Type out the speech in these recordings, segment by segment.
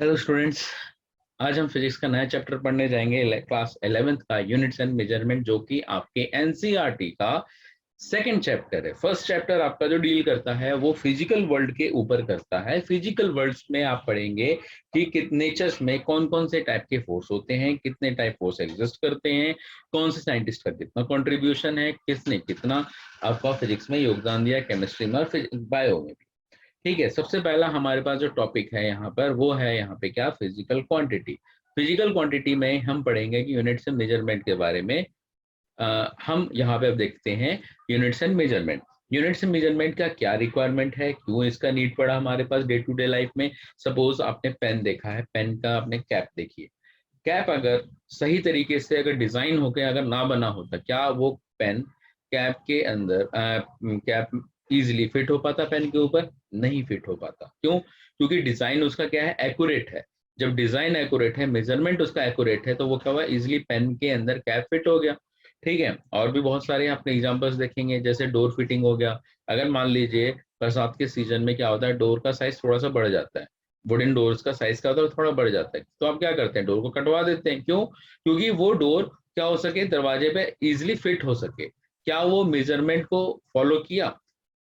Hello students, आज हम physics का नया चैप्टर पढ़ने जाएंगे क्लास 11th का यूनिट्स एंड मेजरमेंट, जो कि आपके एनसीईआरटी का सेकंड चैप्टर है। फर्स्ट चैप्टर आपका जो डील करता है वो फिजिकल वर्ल्ड के ऊपर करता है। फिजिकल वर्ल्ड में आप पढ़ेंगे कि नेचर्स में कौन कौन से टाइप के फोर्स होते हैं, कितने टाइप फोर्स एग्जिस्ट करते हैं, कौन से साइंटिस्ट का कितना कंट्रीब्यूशन है, किसने कितना आपका फिजिक्स में योगदान दिया, केमिस्ट्री में और बायो में भी। ठीक है, सबसे पहला हमारे पास जो टॉपिक है यहाँ पर वो है यहाँ पे क्या, फिजिकल क्वांटिटी। फिजिकल क्वांटिटी में हम पढ़ेंगे कि यूनिट्स एंड मेजरमेंट के बारे में। हम यहाँ पे अब देखते हैं units and measurement. Units and measurement का क्या रिक्वायरमेंट है, क्यों इसका नीड पड़ा हमारे पास डे टू डे लाइफ में। सपोज आपने पेन देखा है, पेन का आपने कैप देखी है। कैप अगर सही तरीके से अगर डिजाइन होकर अगर ना बना होता, क्या वो पेन कैप के अंदर कैप इजीली फिट हो पाता? पेन के ऊपर नहीं फिट हो पाता। क्यों? क्योंकि डिजाइन उसका क्या है, एक्यूरेट है। जब डिजाइन एक्यूरेट है, मेजरमेंट उसका एक्यूरेट है, तो वो क्या हुआ, इजिली पेन के अंदर कैप फिट हो गया। ठीक है, और भी बहुत सारे आपने एग्जांपल्स देखेंगे, जैसे डोर फिटिंग हो गया। अगर मान लीजिए बरसात के सीजन में क्या होता है, डोर का साइज थोड़ा सा बढ़ जाता है, वुडन डोर्स का साइज का तो थोड़ा बढ़ जाता है, तो आप क्या करते हैं, डोर को कटवा देते हैं। क्यों? क्योंकि वो डोर क्या हो सके, दरवाजे पे इजिली फिट हो सके। क्या वो मेजरमेंट को फॉलो किया?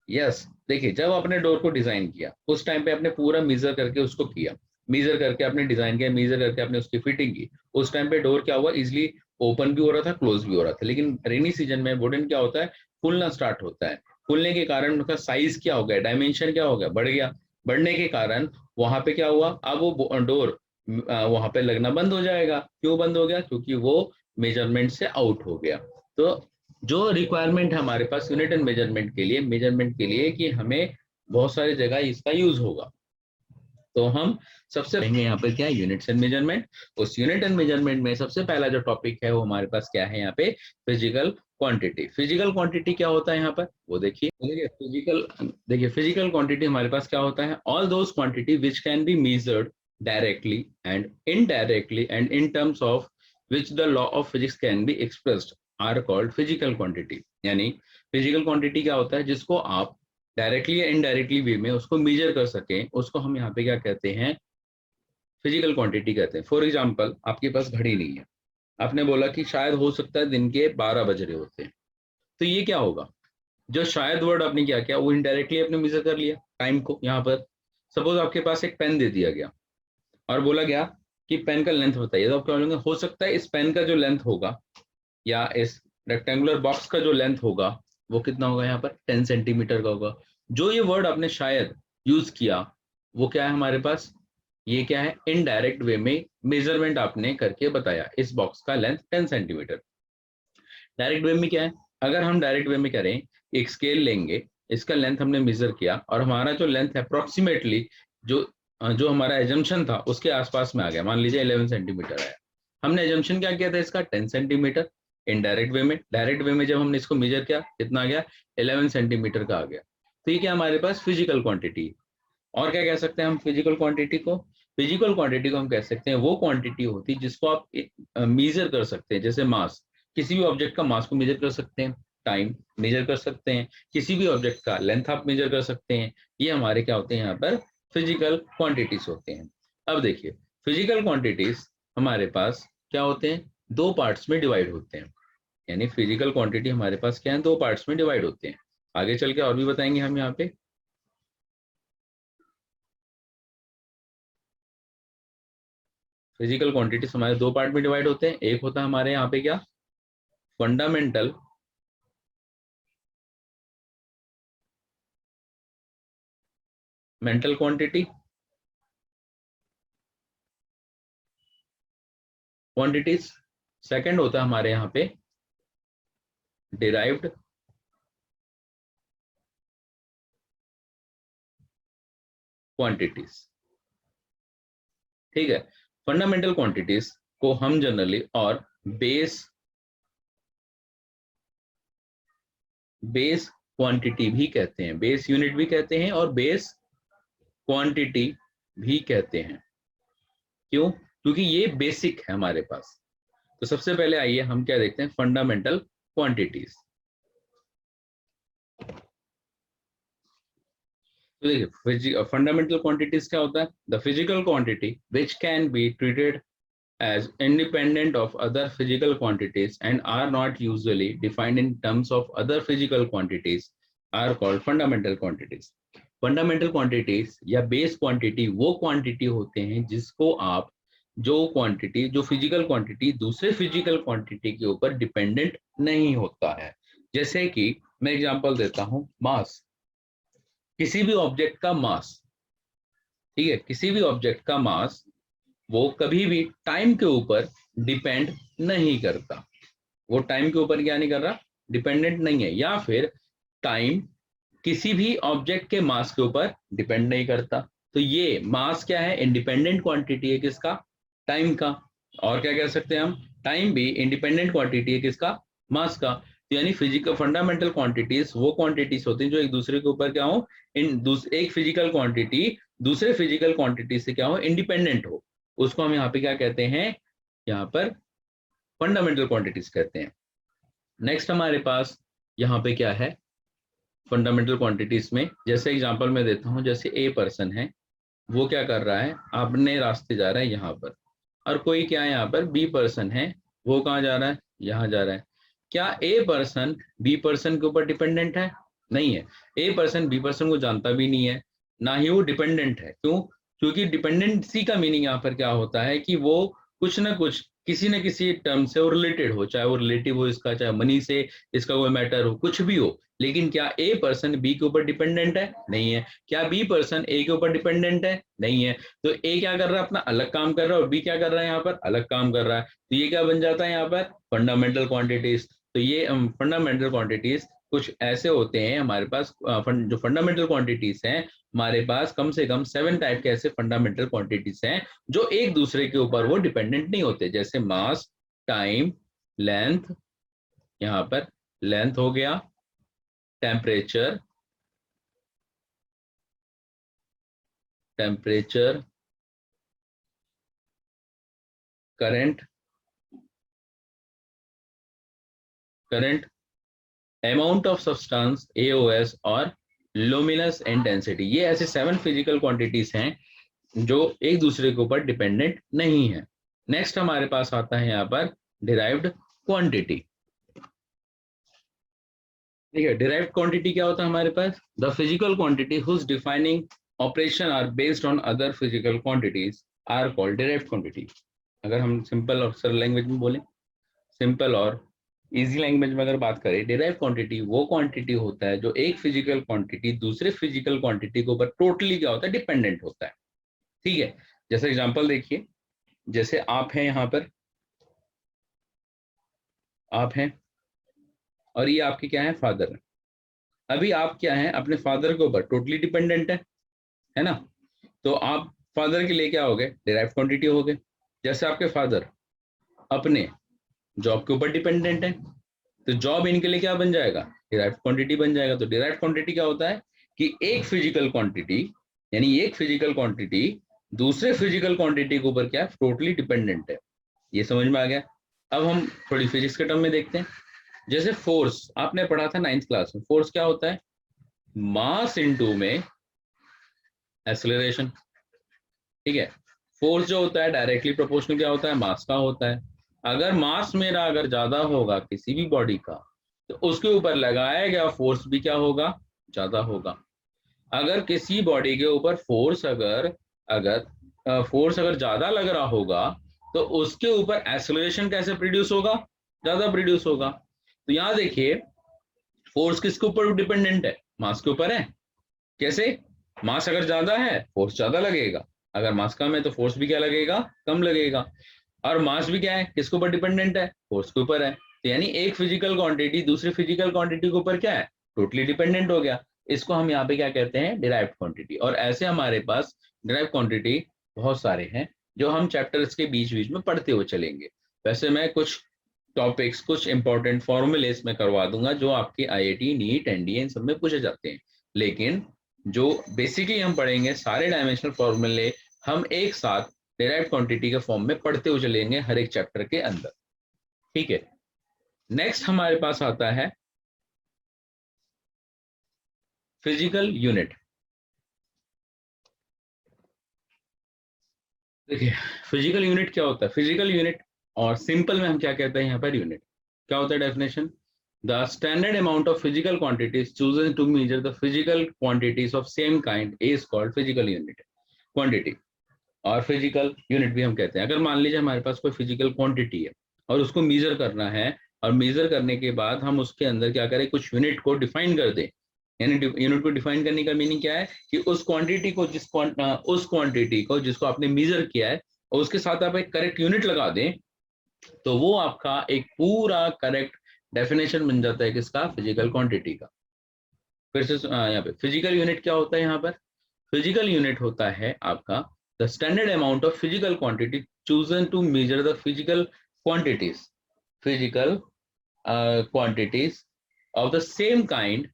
यस। देखिए, जब आपने डोर को डिजाइन किया उस टाइम पे आपने पूरा मेजर करके उसको किया, मेजर करके आपने डिजाइन किया, मेजर करके आपने उसकी फिटिंग की। उस टाइम पे डोर क्या हुआ, इजिली ओपन भी हो रहा था, क्लोज भी हो रहा था। लेकिन रेनी सीजन में वुडन क्या होता है, फूलना स्टार्ट होता है। फूलने के कारण उनका साइज क्या हो गया, डायमेंशन क्या हो गया, बढ़ गया। बढ़ने के कारण वहां पे क्या हुआ, अब वो डोर वहां पे लगना बंद हो जाएगा। क्यों बंद हो गया? क्योंकि वो मेजरमेंट से आउट हो गया। तो जो रिक्वायरमेंट है हमारे पास यूनिट एंड मेजरमेंट के लिए कि हमें बहुत सारी जगह इसका यूज होगा, तो हम सबसे पहले यहाँ पे क्या है, यूनिट्स एंड मेजरमेंट। उस यूनिट एंड मेजरमेंट में सबसे पहला जो टॉपिक है वो हमारे पास क्या है यहाँ पे, फिजिकल क्वांटिटी। फिजिकल क्वांटिटी क्या होता है यहाँ पर वो देखिए। फिजिकल क्वांटिटी हमारे पास क्या होता है, all those quantity which can be measured directly and indirectly and in terms of which the law of physics can be expressed are called physical quantity. यानी फिजिकल क्वांटिटी क्या होता है, जिसको आप डायरेक्टली या इनडायरेक्टली वे में उसको major कर सकें, उसको हम यहाँ पे क्या कहते हैं, फिजिकल क्वांटिटी कहते हैं। फॉर एग्जांपल, आपके पास घड़ी नहीं है, आपने बोला कि शायद हो सकता है दिन के 12 बज रहे होते हैं, तो ये क्या होगा, जो शायद वर्ड आपने क्या किया, वो इनडायरेक्टली आपने मेजर कर लिया टाइम को। यहाँ पर सपोज आपके पास एक पेन दे दिया गया और बोला गया कि पेन का लेंथ बताइए, तो आप क्या बोलेंगे, हो सकता है इस पेन का जो लेंथ होगा या इस रेक्टेंगुलर बॉक्स का जो लेंथ होगा वो कितना होगा, यहाँ पर 10 सेंटीमीटर का होगा। जो ये वर्ड आपने शायद यूज किया वो क्या है हमारे पास, ये क्या है, इनडायरेक्ट वे में मेजरमेंट आपने करके बताया इस बॉक्स का लेंथ 10 सेंटीमीटर। डायरेक्ट वे में क्या है, अगर हम डायरेक्ट वे में करें, एक स्केल लेंगे, इसका लेंथ हमने मेजर किया और हमारा जो लेंथ अप्रोक्सीमेटली जो जो हमारा एजम्पशन था उसके आसपास में आ गया, मान लीजिए 11 सेंटीमीटर आया। हमने एजम्पशन क्या किया था इसका, 10 सेंटीमीटर। इनडायरेक्ट वे में, डायरेक्ट वे में जब हमने इसको मेजर किया कितना आ गया, 11 सेंटीमीटर का आ गया। तो ये क्या हमारे पास फिजिकल क्वांटिटी। और क्या कह सकते हैं हम फिजिकल क्वांटिटी को, फिजिकल क्वांटिटी को हम कह सकते हैं वो क्वांटिटी होती है जिसको आप मेजर कर सकते हैं। जैसे मास, किसी भी ऑब्जेक्ट का मास को मेजर कर सकते हैं, टाइम मेजर कर सकते हैं, किसी भी ऑब्जेक्ट का लेंथ आप मेजर कर सकते हैं। ये हमारे क्या होते हैं यहाँ पर, फिजिकल क्वांटिटीज होते हैं। अब देखिए, फिजिकल क्वांटिटीज हमारे पास क्या होते हैं, दो पार्ट्स में डिवाइड होते हैं। यानी फिजिकल क्वांटिटी हमारे पास क्या है, दो पार्ट्स में डिवाइड होते हैं। आगे चल के और भी बताएंगे हम यहाँ पे। फिजिकल क्वांटिटीज हमारे दो पार्ट में डिवाइड होते हैं। एक होता है हमारे यहाँ पे क्या, फंडामेंटल मेंटल क्वांटिटीज। सेकंड होता है हमारे यहाँ पे डिराइव्ड क्वांटिटीज। ठीक है, फंडामेंटल क्वांटिटीज को हम जनरली और बेस बेस क्वांटिटी भी कहते हैं, बेस यूनिट भी कहते हैं और बेस क्वांटिटी भी कहते हैं। क्यों? क्योंकि ये बेसिक है हमारे पास। तो सबसे पहले आइए हम क्या देखते हैं, फंडामेंटल क्वांटिटीज। तो देखिए फंडामेंटल क्वांटिटीज क्या होता है, the physical quantity which can be treated as independent of other physical quantities and are not usually defined in terms of other physical quantities are called fundamental quantities. Fundamental quantities या base quantity वो quantity होते हैं जिसको आप जो quantity जो physical quantity दूसरे physical quantity के ऊपर dependent नहीं होता है। जैसे कि मैं एग्जांपल देता हूँ, मास, किसी भी ऑब्जेक्ट का मास, ठीक है, किसी भी ऑब्जेक्ट का मास वो कभी भी टाइम के ऊपर डिपेंड नहीं करता, वो टाइम के ऊपर क्या नहीं कर रहा, डिपेंडेंट नहीं है, या फिर टाइम किसी भी ऑब्जेक्ट के मास के ऊपर डिपेंड नहीं करता। तो ये मास क्या है, इंडिपेंडेंट क्वांटिटी है किसका, टाइम का। और क्या कह सकते हैं हम, टाइम भी इंडिपेंडेंट क्वांटिटी है किसका, मास का। तो यानी फिजिकल फंडामेंटल क्वांटिटीज वो क्वांटिटीज होती हैं जो एक दूसरे के ऊपर क्या हो, एक फिजिकल क्वांटिटी दूसरे फिजिकल क्वांटिटी से क्या हो, इंडिपेंडेंट हो, उसको हम यहाँ पे क्या कहते हैं, यहाँ पर फंडामेंटल क्वांटिटीज कहते हैं। नेक्स्ट हमारे पास यहाँ पे क्या है फंडामेंटल क्वांटिटीज में, जैसे एग्जांपल मैं देता हूँ, जैसे ए पर्सन है, वो क्या कर रहा है, अपने रास्ते जा रहा है यहाँ पर, और कोई क्या है यहाँ पर बी पर्सन है, वो कहाँ जा रहा है, यहाँ जा रहा है। क्या ए पर्सन बी पर्सन के ऊपर डिपेंडेंट है, नहीं है। ए पर्सन बी पर्सन को जानता भी नहीं है, ना ही वो डिपेंडेंट है। क्यों, क्योंकि डिपेंडेंसी का मीनिंग यहाँ पर क्या होता है कि वो कुछ ना कुछ किसी न किसी टर्म से वो रिलेटेड हो, चाहे वो रिलेटिव हो इसका, चाहे मनी से इसका कोई मैटर हो, कुछ भी हो। लेकिन क्या ए पर्सन बी के ऊपर डिपेंडेंट है, नहीं है। क्या बी पर्सन ए के ऊपर डिपेंडेंट है, नहीं है। तो ए क्या कर रहा है, अपना अलग काम कर रहा है, और बी क्या कर रहा है, यहाँ पर अलग काम कर रहा है। तो ये क्या बन जाता है यहाँ पर, फंडामेंटल क्वांटिटीज। तो ये फंडामेंटल क्वांटिटीज कुछ ऐसे होते हैं हमारे पास, जो फंडामेंटल क्वांटिटीज हैं हमारे पास, कम से कम 7 टाइप के ऐसे फंडामेंटल क्वांटिटीज हैं जो एक दूसरे के ऊपर वो डिपेंडेंट नहीं होते। जैसे मास, टाइम, लेंथ, यहाँ पर लेंथ हो गया, temperature, current, amount of substance AOS, और लुमिनस एंड डेंसिटी। ये ऐसे 7 फिजिकल क्वांटिटीज हैं जो एक दूसरे के ऊपर डिपेंडेंट नहीं है। नेक्स्ट हमारे पास आता है यहाँ पर डिराइव्ड क्वांटिटी। ठीक है, डिराइव्ड क्वांटिटी क्या होता है हमारे पास, the physical quantity whose defining operation are based on other physical quantities are called derived quantity. अगर हम सिंपल और सरल लैंग्वेज में बोलें, सिंपल और इजी लैंग्वेज में अगर बात करें, डिराइव क्वांटिटी वो क्वांटिटी होता है जो एक फिजिकल क्वांटिटी दूसरे फिजिकल क्वांटिटी के ऊपर टोटली क्या होता है, डिपेंडेंट होता है। ठीक है, जैसे एग्जांपल देखिए, जैसे आप हैं यहाँ पर, आप हैं और ये आपके क्या है, फादर है। अभी आप क्या है, अपने फादर के ऊपर टोटली डिपेंडेंट है ना। तो आप फादर के लिए क्या हो गए, डिराइव क्वांटिटी हो गए। जैसे आपके फादर अपने जॉब के ऊपर डिपेंडेंट है, तो जॉब इनके लिए क्या बन जाएगा, डिराइव्ड क्वांटिटी बन जाएगा। तो डिराइव्ड क्वांटिटी क्या होता है कि एक फिजिकल क्वांटिटी, यानी एक फिजिकल क्वांटिटी दूसरे फिजिकल क्वांटिटी के ऊपर क्या टोटली डिपेंडेंट है। ये समझ में आ गया। अब हम थोड़ी फिजिक्स के टर्म में देखते हैं। जैसे फोर्स आपने पढ़ा था 9th क्लास में, फोर्स क्या होता है, मास इनटू में एक्सेलरेशन। ठीक है, फोर्स जो होता है डायरेक्टली प्रोपोर्शनल क्या होता है, मास का होता है। अगर मास मेरा अगर ज्यादा होगा किसी भी बॉडी का, तो उसके ऊपर लगाया गया फोर्स भी क्या होगा, ज्यादा होगा। अगर किसी बॉडी के ऊपर फोर्स अगर अगर फोर्स अगर ज्यादा लग रहा होगा, तो उसके ऊपर एक्सेलरेशन कैसे प्रोड्यूस होगा, ज्यादा प्रोड्यूस होगा। तो यहाँ देखिए, फोर्स किसके ऊपर डिपेंडेंट है, मास के ऊपर है। कैसे, मास अगर ज्यादा है फोर्स ज्यादा लगेगा, अगर मास कम है तो फोर्स भी क्या लगेगा, कम लगेगा। और मास भी क्या है, किसके ऊपर डिपेंडेंट है, फोर्स के ऊपर है। तो यानी एक फिजिकल क्वांटिटी दूसरी फिजिकल क्वांटिटी के ऊपर क्या है, टोटली डिपेंडेंट हो गया। इसको हम यहाँ पे क्या कहते हैं, डिराइव्ड क्वांटिटी। और ऐसे हमारे पास डिराइव्ड क्वांटिटी बहुत सारे हैं जो हम चैप्टर्स के बीच बीच में पढ़ते हुए चलेंगे। वैसे मैं कुछ टॉपिक्स, कुछ इंपॉर्टेंट फॉर्मूलेस में करवा दूंगा जो आपके आईआईटी, नीट, एनडीए इन सब में पूछे जाते हैं। लेकिन जो बेसिकली हम पढ़ेंगे सारे डायमेंशनल फॉर्मूले हम एक साथ डिराइव्ड क्वांटिटी के फॉर्म में पढ़ते हुए चलेंगे हर एक चैप्टर के अंदर। ठीक है, नेक्स्ट हमारे पास आता है फिजिकल यूनिट। देखिए फिजिकल यूनिट क्या होता है, फिजिकल यूनिट और सिंपल में हम क्या कहते हैं यहाँ पर यूनिट क्या होता है definition, the standard amount of physical quantities chosen to measure the physical quantities of same kind is called physical unit quantity. और फिजिकल यूनिट भी हम कहते हैं, अगर मान लीजिए हमारे पास कोई फिजिकल क्वांटिटी है और उसको मेजर करना है, और मेजर करने के बाद हम उसके अंदर क्या करें, कुछ यूनिट को डिफाइन कर दें। यानी यूनिट को डिफाइन करने का मीनिंग क्या है कि उस क्वांटिटी को उस क्वांटिटी को जिसको आपने मेजर किया है और उसके साथ आप एक करेक्ट यूनिट लगा दें, तो वो आपका एक पूरा करेक्ट डेफिनेशन बन जाता है किसका, फिजिकल क्वांटिटी का। फिर से यहाँ पे फिजिकल यूनिट क्या होता है, यहाँ पर फिजिकल यूनिट होता है आपका the standard amount of physical quantity chosen to measure the physical quantities of the same kind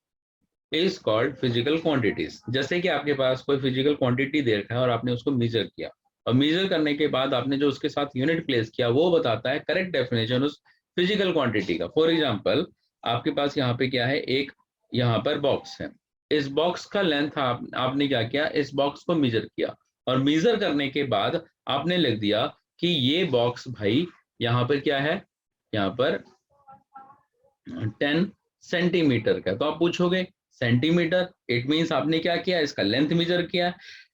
is called physical quantities. जैसे कि आपके पास कोई फिजिकल क्वांटिटी दे रखा है और आपने उसको मेजर किया, और मेजर करने के बाद आपने जो उसके साथ यूनिट प्लेस किया वो बताता है करेक्ट डेफिनेशन उस फिजिकल क्वांटिटी का। फॉर एग्जांपल आपके पास यहाँ पे क्या है, एक यहाँ पर बॉक्स है, इस बॉक्स का लेंथ आपने क्या किया, इस बॉक्स को मेजर किया, और मेजर करने के बाद आपने लिख दिया कि ये बॉक्स भाई यहाँ पर क्या है, यहाँ पर 10 सेंटीमीटर का। तो आप पूछोगे सेंटीमीटर, इट मींस आपने क्या किया, इसका लेंथ मेजर किया,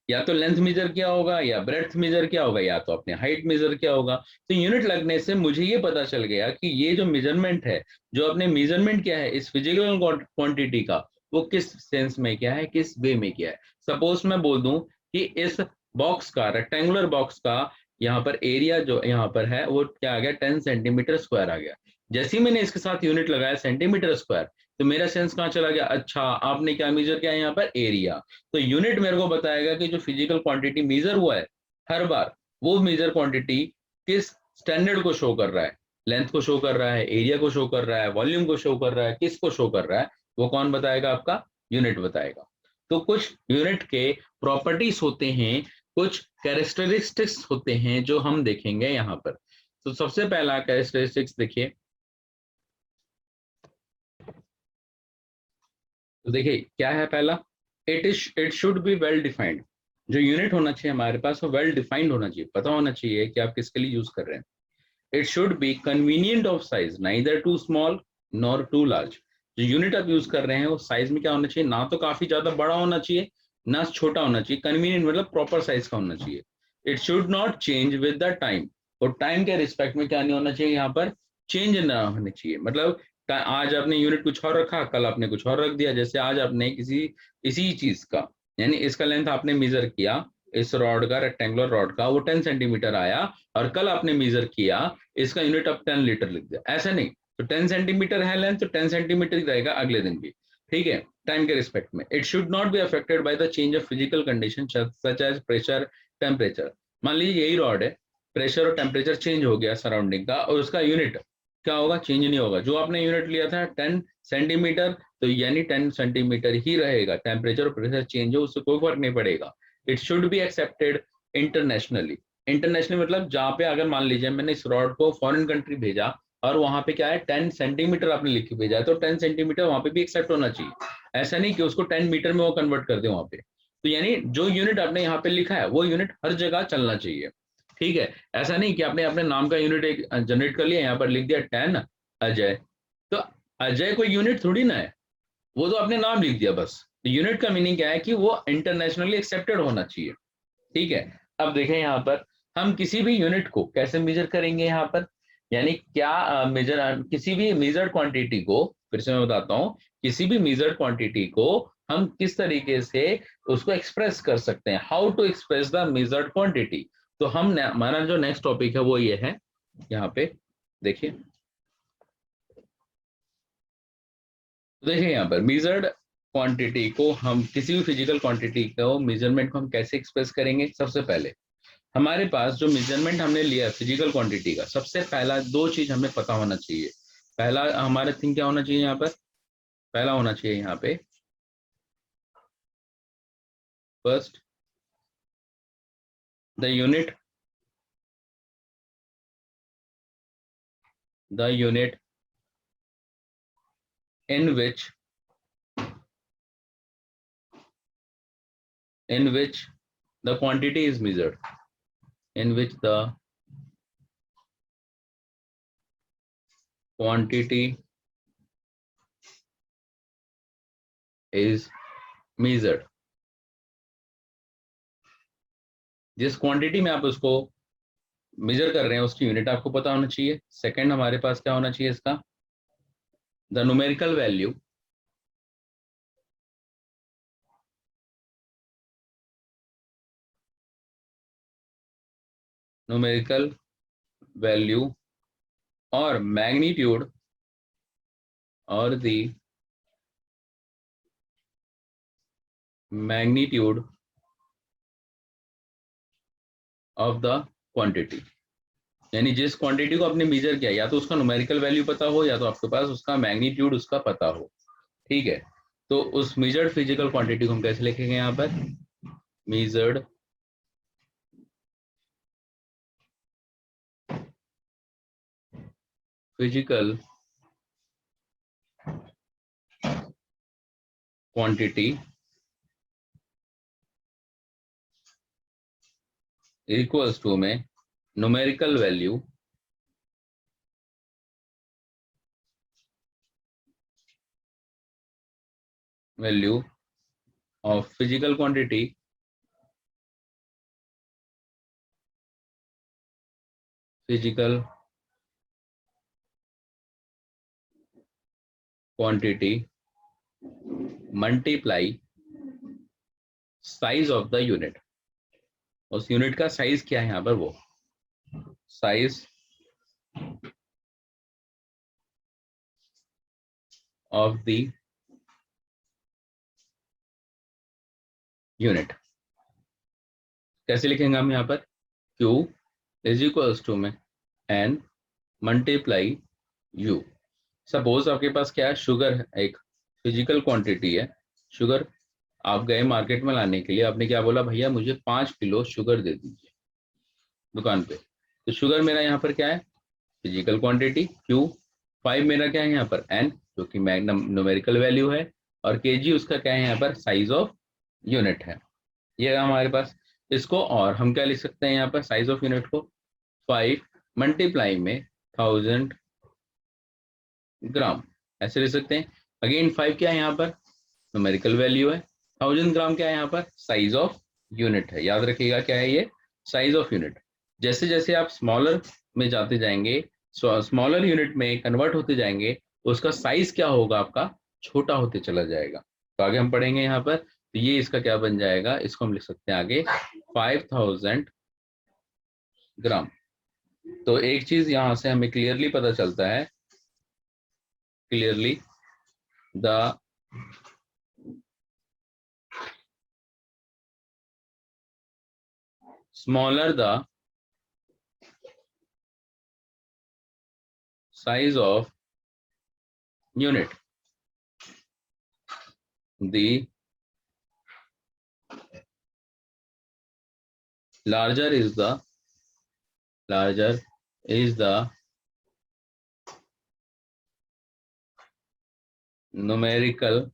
या तो लेंथ मेजर किया होगा, या ब्रेड्थ मेजर किया होगा, या तो आपने हाइट मेजर किया होगा। तो यूनिट लगने से मुझे ये पता चल गया कि ये जो मेजरमेंट है, जो आपने मेजरमेंट किया है इस फिजिकल क्वांटिटी का, वो किस सेंस में क्या है, किस वे में किया है। सपोज मैं बोल दूं कि इस बॉक्स का, रेक्टेंगुलर बॉक्स का यहाँ पर एरिया जो यहाँ पर है वो क्या आ गया, 10 सेंटीमीटर स्क्वायर आ गया। जैसे ही मैंने इसके साथ यूनिट लगाया सेंटीमीटर स्क्वायर, तो मेरा सेंस कहाँ चला गया, अच्छा आपने क्या मेजर किया यहाँ पर, एरिया। तो यूनिट मेरे को बताएगा कि जो फिजिकल क्वांटिटी मेजर हुआ है हर बार, वो मेजर क्वांटिटी किस स्टैंडर्ड को शो कर रहा है, लेंथ को शो कर रहा है, एरिया को शो कर रहा है, वॉल्यूम को शो कर रहा है, किस को शो कर रहा है, वो कौन बताएगा, आपका यूनिट बताएगा। तो कुछ यूनिट के प्रॉपर्टीज होते हैं, कुछ कैरेक्टरिस्टिक्स होते हैं जो हम देखेंगे यहाँ पर। तो सबसे पहला कैरेक्टरिस्टिक्स देखिए, तो देखिए क्या है पहला, it should be well defined. जो यूनिट होना चाहिए हमारे पास वो वेल डिफाइंड होना चाहिए, पता होना चाहिए कि आप किसके लिए यूज कर रहे हैं। It should be convenient of size, neither too small nor too large. जो यूनिट आप यूज कर रहे हैं वो साइज में क्या होना चाहिए, ना तो काफी ज्यादा बड़ा होना चाहिए, ना छोटा होना चाहिए, कन्वीनियंट मतलब प्रॉपर साइज का होना चाहिए। It should not change with the time, और टाइम के रिस्पेक्ट में क्या नहीं होना चाहिए, यहाँ पर चेंज ना होने चाहिए। मतलब आज आपने यूनिट कुछ और रखा, कल आपने कुछ और रख दिया। जैसे आज आपने किसी इसी चीज का, यानी इसका लेंथ आपने मेजर किया, इस रॉड का, रेक्टेंगुलर रॉड का, वो 10 सेंटीमीटर आया, और कल आपने मेजर किया, इसका यूनिट अब 10 लीटर लिख दिया, ऐसा नहीं। तो 10 सेंटीमीटर है लेंथ, तो 10 सेंटीमीटर ही रहेगा अगले दिन भी, ठीक है, टाइम के रिस्पेक्ट में। It should not be affected by the change of physical condition such as pressure, temperature. मान लीजिए यही रॉड है, प्रेशर और टेम्परेचर चेंज हो गया सराउंडिंग का, और उसका यूनिट क्या होगा, चेंज नहीं होगा। जो आपने यूनिट लिया था 10 सेंटीमीटर, तो यानी 10 सेंटीमीटर ही रहेगा, टेम्परेचर और प्रेशर चेंज हो उससे कोई फर्क नहीं पड़ेगा। It should be accepted internationally. International मतलब जहाँ पे अगर मान लीजिए मैंने इस रॉड को फॉरेन कंट्री भेजा, और वहां पे क्या है 10 सेंटीमीटर आपने लिख के भेजा है, तो 10 सेंटीमीटर वहां पे भी एक्सेप्ट होना चाहिए। ऐसा नहीं कि उसको 10 मीटर में वो कन्वर्ट कर दे वहां पे। तो यानी जो यूनिट आपने यहाँ पे लिखा है वो यूनिट हर जगह चलना चाहिए, ठीक है। ऐसा नहीं कि आपने अपने नाम का यूनिट एक जनरेट कर लिया, यहाँ पर लिख दिया 10 अजय, तो अजय कोई यूनिट थोड़ी ना है, वो तो आपने नाम लिख दिया बस। तो यूनिट का मीनिंग क्या है कि वो इंटरनेशनली एक्सेप्टेड होना चाहिए, ठीक है। अब देखें यहाँ पर हम किसी भी यूनिट को कैसे मेजर करेंगे, यहाँ पर यानी क्या मेजर, किसी भी मेजर्ड क्वांटिटी को, फिर से मैं बताता हूँ, किसी भी मेजर्ड क्वांटिटी को हम किस तरीके से उसको एक्सप्रेस कर सकते हैं, how to express the measured quantity. तो हम हमारा जो नेक्स्ट टॉपिक है वो ये है, यहाँ पे देखिए, देखिए यहाँ पर मेजर्ड क्वांटिटी को हम, किसी भी फिजिकल क्वांटिटी को मेजरमेंट को हम कैसे एक्सप्रेस करेंगे। सबसे पहले हमारे पास जो मेजरमेंट हमने लिया फिजिकल क्वांटिटी का, सबसे पहला दो चीज हमें पता होना चाहिए। पहला हमारा थिंग क्या होना चाहिए यहाँ पर, पहला होना चाहिए यहाँ पे, first the unit, the unit in which, in which the quantity is measured. in which the quantity is measured। जिस क्वांटिटी में आप उसको मेजर कर रहे हैं उसकी यूनिट आपको पता होना चाहिए। सेकंड हमारे पास क्या होना चाहिए इसका, the numerical value numerical value और मैग्नीट्यूड और the magnitude of the quantity. यानी जिस क्वांटिटी को आपने मेजर किया या तो उसका न्यूमेरिकल वैल्यू पता हो या तो आपके पास उसका मैग्नीट्यूड उसका पता हो। ठीक है, तो उस मेजर्ड फिजिकल क्वांटिटी को हम कैसे लिखेंगे यहाँ पर, measured physical quantity equals to में numerical value of physical quantity physical quantity multiply size of the unit. उस यूनिट का साइज क्या है यहाँ पर, वो साइज ऑफ द यूनिट। कैसे लिखेंगे हम यहाँ पर, Q इज इक्वल्स टू में N मल्टीप्लाई U। सपोज आपके पास क्या है, शुगर है, एक फिजिकल क्वांटिटी है शुगर। आप गए मार्केट में लाने के लिए, आपने क्या बोला, भैया मुझे 5 किलो शुगर दे दीजिए दुकान पे। तो शुगर मेरा यहाँ पर क्या है, फिजिकल क्वांटिटी Q, 5 मेरा क्या है यहाँ पर N जो कि न्यूमेरिकल वैल्यू है, और kg उसका क्या है यहाँ पर, साइज ऑफ यूनिट है। ये हमारे पास, इसको और हम क्या लिख सकते हैं यहाँ पर, साइज ऑफ यूनिट को 5 मल्टीप्लाई में 1000 ग्राम ऐसे लिख सकते हैं। अगेन 5 क्या है यहाँ पर, न्यूमेरिकल वैल्यू है, 1000 ग्राम क्या है यहाँ पर, साइज ऑफ यूनिट है। याद रखिएगा क्या है ये, साइज ऑफ यूनिट। जैसे जैसे आप स्मॉलर में जाते जाएंगे, स्मॉलर यूनिट में कन्वर्ट होते जाएंगे, उसका साइज क्या होगा आपका, छोटा होते चला जाएगा। तो आगे हम पढ़ेंगे यहाँ पर, तो ये इसका क्या बन जाएगा, इसको हम लिख सकते हैं आगे 5000 ग्राम। तो एक चीज यहाँ से हमें क्लियरली पता चलता है, clearly the smaller the size of unit, the larger is the numerical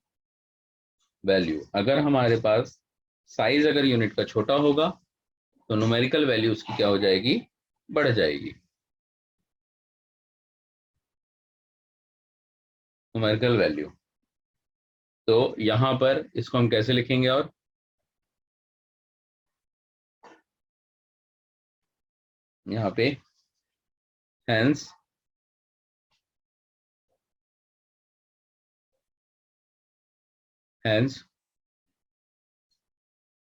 value। अगर हमारे पास साइज अगर यूनिट का छोटा होगा तो न्यूमेरिकल वैल्यू उसकी क्या हो जाएगी, बढ़ जाएगी। न्यूमेरिकल वैल्यू, तो यहां पर इसको हम कैसे लिखेंगे, और यहाँ पे hence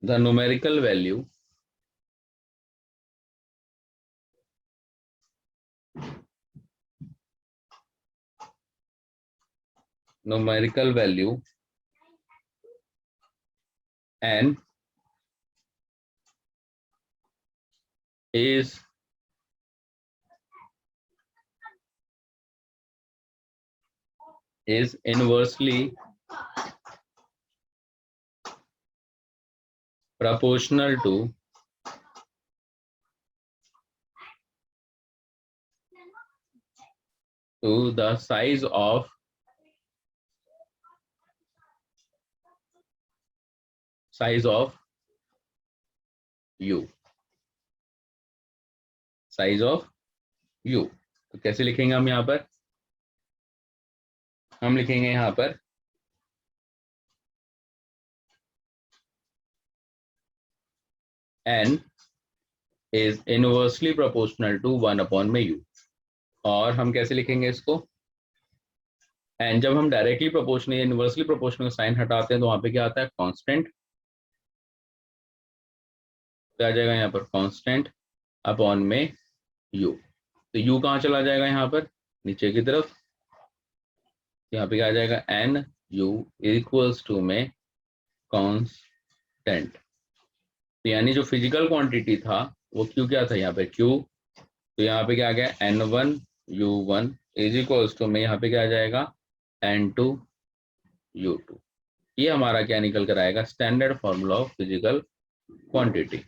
the numerical value n is inversely proportional to the size of u। Size of u। तो कैसे लिखेंगे हम यहाँ पर? हम लिखेंगे यहाँ पर n is inversely proportional to 1 upon में u। और हम कैसे लिखेंगे इसको? एंड जब हम डायरेक्टली प्रोपोर्शनल या इनवर्सली प्रोपोर्शनल साइन हटाते हैं तो वहां पे क्या आता है? कांस्टेंट। क्या आ जाएगा यहाँ पर? कांस्टेंट अपॉन में u। तो u कहाँ चला जाएगा? यहाँ पर नीचे की तरफ। यहाँ पे क्या आ जाएगा? n u इक्वल्स टू में कांस्टेंट। तो यानी जो फिजिकल क्वांटिटी था वो q क्या था? यहाँ पे q। तो यहाँ पे क्या आ गया? n1 u1 is equals to में यहाँ पे क्या आ जाएगा? n2 u2। ये हमारा क्या निकल कर आएगा? Standard formula of physical quantity.